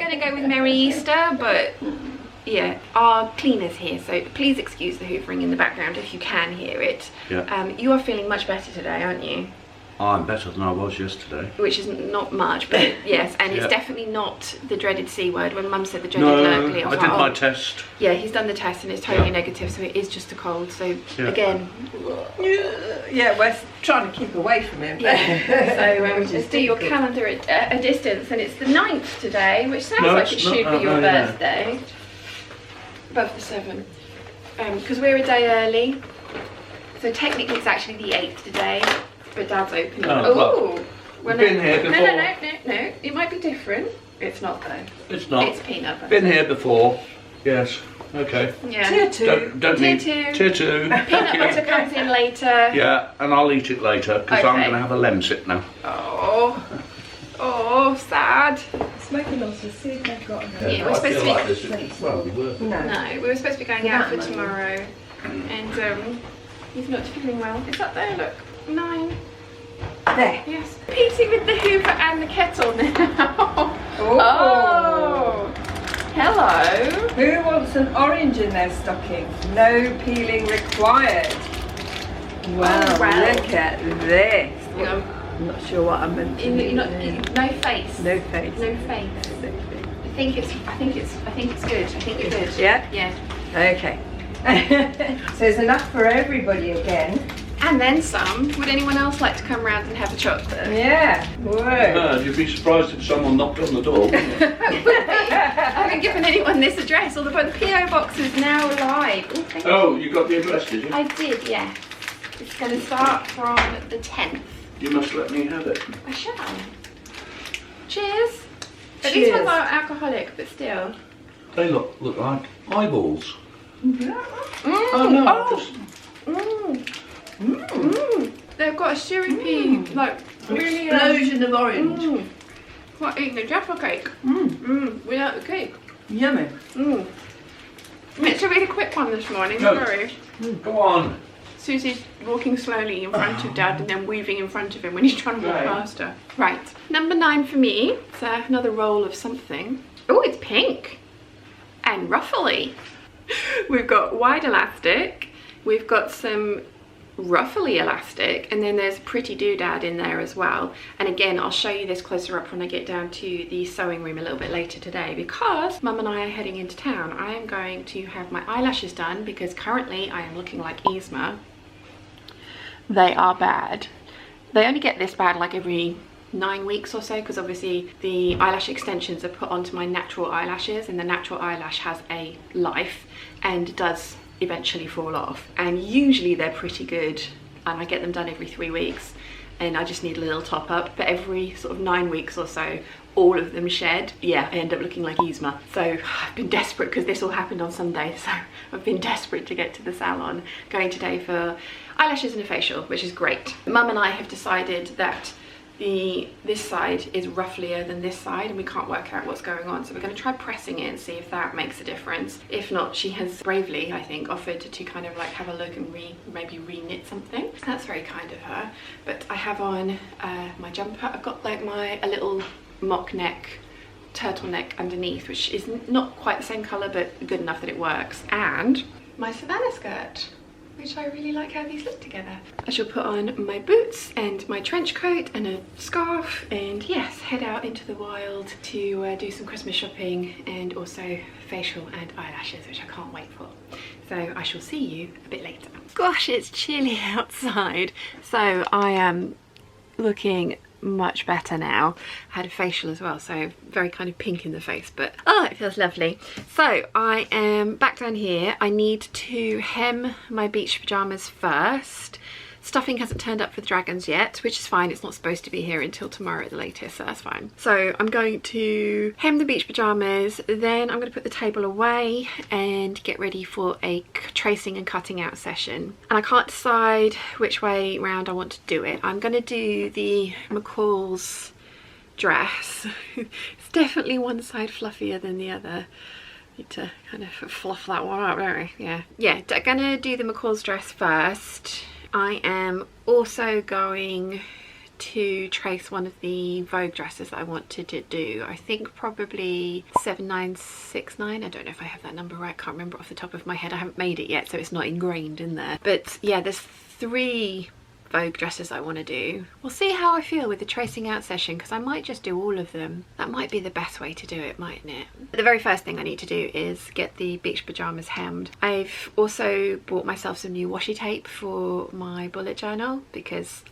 going to go with Merry Easter, but yeah, our cleaner's here, so please excuse the hoovering in the background if you can hear it. Yeah. You are feeling much better today, aren't you? I'm better than I was yesterday. Which is not much, but yes, and Yeah. it's definitely not the dreaded C word. When Mum said the dreaded No, lurkly, I was did like, my oh. test. Yeah, he's done the test and it's totally Yeah. negative, so it is just a cold. So Yeah. again, Yeah, we're trying to keep away from him. yeah. So just do your calendar at a distance, and it's the 9th today, which sounds No, like it's it should not. be your No, no. birthday. Above the 7th, because we're a day early. So technically it's actually the 8th today, but Dad's opening. Oh, Ooh. Well, been here before. No. It might be different. It's not though. It's not. It's peanut butter. Been here before. Yes. Okay. Yeah. Tier 2. Don't Tier need. two. Tier 2. Peanut butter comes in later. Yeah, and I'll eat it later because I'm Okay. going to have a lemsip now. Oh, sad. Smoking lots of see if they've got Yeah, we're supposed to be. No. No, we were supposed to be going out for tomorrow, and he's not feeling well. Is that there? Look, 9. There. Yes. Peeps with the hoover and the kettle now. Oh. Hello. Who wants an orange in their stocking? No peeling required. Wow, Oh, wow. look at this. You know, I'm not sure what I'm meant to do. no face. No face. No face. I think it's good. I think you're good. Yeah? Yeah. Okay. So there's enough for everybody again. And then some. Would anyone else like to come round and have a chocolate? Yeah. Whoa. You'd be surprised if someone knocked on the door. I haven't given anyone this address, although the PO box is now live. Ooh, thank you. Oh, you got the address, did you? I did, yeah. It's going to start from the 10th. You must let me have it. I shall. Cheers. But these Cheers. ones are alcoholic, but still. They look like eyeballs. Oh no, just- They've got a syrupy, like really Explosion of orange. It's like eating a Jaffa cake. Without the cake. Yummy. It's a really quick one this morning. No. Sorry. Go on. Susie's walking slowly in front of Dad and then weaving in front of him when he's trying to walk Right. past her. Right, number 9 for me. It's another roll of something. Oh, it's pink and ruffly. We've got wide elastic. We've got some ruffly elastic, and then there's a pretty doodad in there as well. And again, I'll show you this closer up when I get down to the sewing room a little bit later today, because Mum and I are heading into town. I am going to have my eyelashes done because currently I am looking like Yzma. They are bad. They only get this bad like every 9 weeks or so, because obviously the eyelash extensions are put onto my natural eyelashes, and the natural eyelash has a life and does eventually fall off, and usually they're pretty good, and I get them done every 3 weeks, and I just need a little top up. But every sort of 9 weeks or so, all of them shed. Yeah, I end up looking like Yzma. So I've been desperate, because this all happened on Sunday, so I've been desperate to get to the salon. Going today for eyelashes and a facial, which is great. Mum and I have decided that this side is rufflier than this side, and we can't work out what's going on, so we're going to try pressing it and see if that makes a difference. If not, she has bravely, I think, offered to kind of like have a look and maybe re-knit something. That's very kind of her. But I have on my jumper. I've got like a little mock neck turtleneck underneath, which is not quite the same colour but good enough that it works, and my Savannah skirt, which I really like how these look together. I shall put on my boots and my trench coat and a scarf, and yes, head out into the wild to do some Christmas shopping and also facial and eyelashes, which I can't wait for. So I shall see you a bit later. Gosh, it's chilly outside, so I am looking much better now. I had a facial as well, so very kind of pink in the face, but oh, it feels lovely. So I am back down here. I need to hem my beach pajamas first. Stuffing hasn't turned up for the dragons yet, which is fine. It's not supposed to be here until tomorrow at the latest, so that's fine. So I'm going to hem the beach pajamas, then I'm going to put the table away and get ready for a tracing and cutting out session. And I can't decide which way round I want to do it. I'm going to do the McCalls dress. It's definitely one side fluffier than the other. Need to kind of fluff that one up, don't we? Yeah, I'm gonna do the McCalls dress first. I am also going to trace one of the Vogue dresses that I wanted to do. I think probably 7969. I don't know if I have that number right, can't remember off the top of my head. I haven't made it yet, so it's not ingrained in there. But yeah, there's 3 Vogue dresses I want to do. We'll see how I feel with the tracing out session, because I might just do all of them. That might be the best way to do it, mightn't it? The very first thing I need to do is get the beach pajamas hemmed. I've also bought myself some new washi tape for my bullet journal, because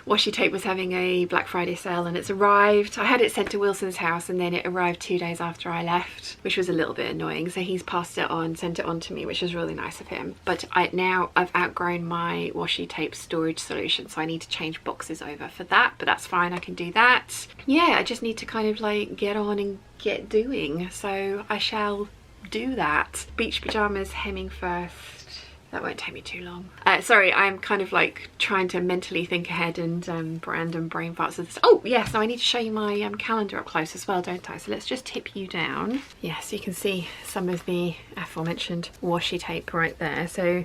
washi tape was having a Black Friday sale and it's arrived. I had it sent to Wilson's house and then it arrived 2 days after I left, which was a little bit annoying. So he's passed it on, sent it on to me, which was really nice of him. But now I've outgrown my washi tape storage solution, so I need to change boxes over for that, but that's fine, I can do that. Yeah, I just need to kind of like get on and get doing, so I shall do that. Beach pajamas hemming first. That won't take me too long. Sorry, I'm kind of like trying to mentally think ahead and random brain farts of this. Oh yes, now I need to show you my calendar up close as well, don't I? So let's just tip you down. Yeah, so you can see some of the aforementioned washi tape right there. So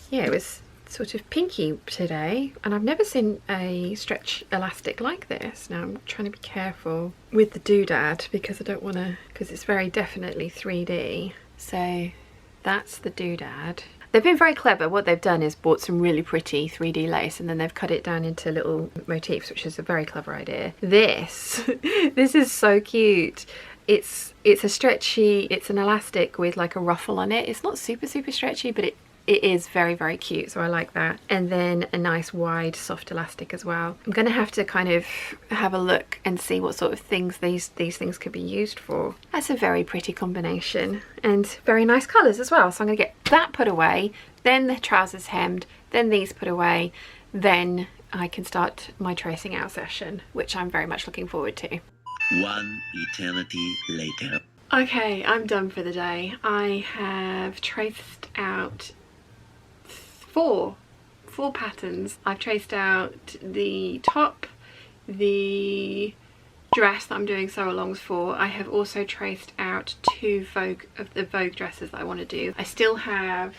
yeah, it was sort of pinky today, and I've never seen a stretch elastic like this. Now I'm trying to be careful with the doodad because I don't want to, because it's very definitely 3D. So that's the doodad. They've been very clever. What they've done is bought some really pretty 3D lace and then they've cut it down into little motifs, which is a very clever idea. This is so cute. It's a stretchy, it's an elastic with like a ruffle on it. It's not super stretchy, but it is very cute, so I like that. And then a nice wide soft elastic as well. I'm gonna have to kind of have a look and see what sort of things these things could be used for. That's a very pretty combination and very nice colours as well. So I'm gonna get that put away, then the trousers hemmed, then these put away, then I can start my tracing out session, which I'm very much looking forward to. 1 eternity later. Okay, I'm done for the day. I have traced out four patterns. I've traced out the top, the dress that I'm doing sew-alongs for. I have also traced out 2 Vogue dresses that I want to do. I still have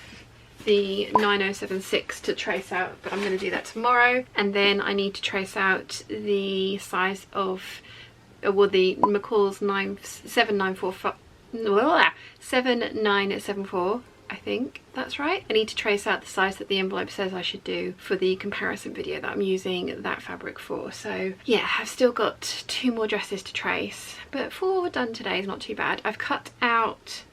the 9076 to trace out, but I'm going to do that tomorrow. And then I need to trace out the size of the McCalls 7974, I think that's right. I need to trace out the size that the envelope says I should do for the comparison video that I'm using that fabric for. So yeah, I've still got 2 more dresses to trace, but 4 done today is not too bad. I've cut out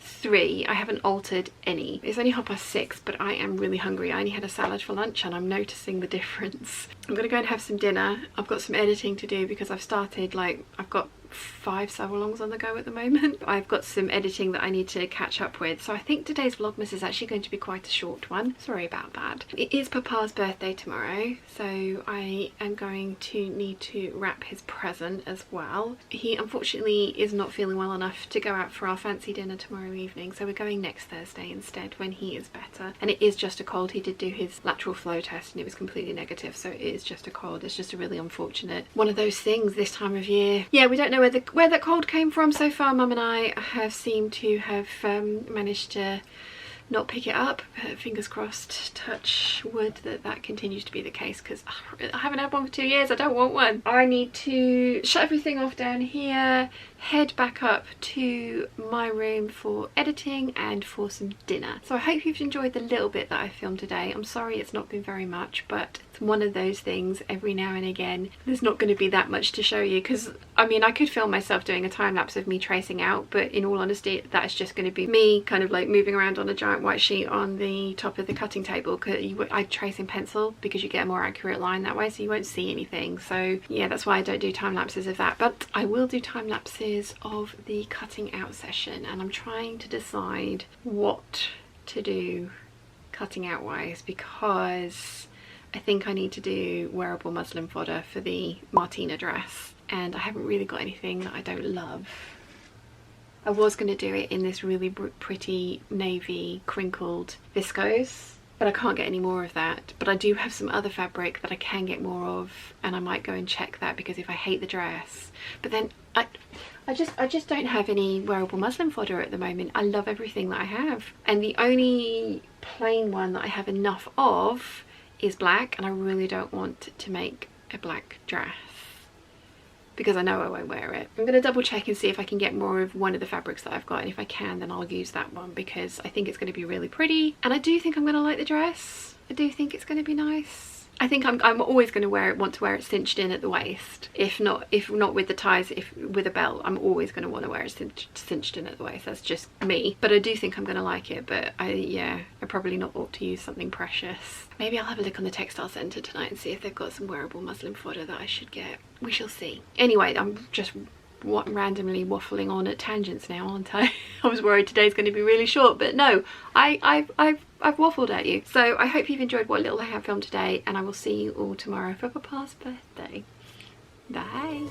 3. I haven't altered any. It's only 6:30, but I am really hungry. I only had a salad for lunch and I'm noticing the difference. I'm gonna go and have some dinner. I've got some editing to do because I've started, like, I've got 5 sew-alongs on the go at the moment. I've got some editing that I need to catch up with, so I think today's Vlogmas is actually going to be quite a short one. Sorry about that. It is Papa's birthday tomorrow, so I am going to need to wrap his present as well. He unfortunately is not feeling well enough to go out for our fancy dinner tomorrow evening, so we're going next Thursday instead when he is better. And it is just a cold. He did do his lateral flow test and it was completely negative, so it is just a cold. It's just a really unfortunate one of those things this time of year. Yeah, we don't know where that cold came from so far. Mum and I have seemed to have managed to not pick it up, but fingers crossed, touch wood, that continues to be the case, because I haven't had one for 2 years. I don't want one. I need to shut everything off down here, head back up to my room for editing and for some dinner. So I hope you've enjoyed the little bit that I filmed today. I'm sorry it's not been very much, but it's one of those things. Every now and again there's not going to be that much to show you, because I mean, I could film myself doing a time lapse of me tracing out, but in all honesty that's just going to be me kind of like moving around on a giant white sheet on the top of the cutting table. I trace in pencil because you get a more accurate line that way, so you won't see anything. So yeah, that's why I don't do time lapses of that, but I will do time lapses of the cutting out session, and I'm trying to decide what to do cutting out wise, because I think I need to do wearable muslin fodder for the Martina dress, and I haven't really got anything that I don't love. I was going to do it in this really pretty navy crinkled viscose, but I can't get any more of that. But I do have some other fabric that I can get more of, and I might go and check that, because if I hate the dress, but then I just don't have any wearable muslin fodder at the moment. I love everything that I have, and the only plain one that I have enough of is black, and I really don't want to make a black dress because I know I won't wear it. I'm going to double check and see if I can get more of one of the fabrics that I've got, and if I can then I'll use that one because I think it's going to be really pretty, and I do think I'm going to like the dress. I do think it's going to be nice. I think I'm always going to want to wear it cinched in at the waist. If not with the ties, if with a belt, I'm always going to want to wear it cinched in at the waist. That's just me. But I do think I'm going to like it. But I probably not ought to use something precious. Maybe I'll have a look on the textile centre tonight and see if they've got some wearable muslin fodder that I should get. We shall see. Anyway, I'm just randomly waffling on at tangents now, aren't I? I was worried today's going to be really short, but no, I've waffled at you. So I hope you've enjoyed what little I have filmed today, and I will see you all tomorrow for Papa's birthday. Bye.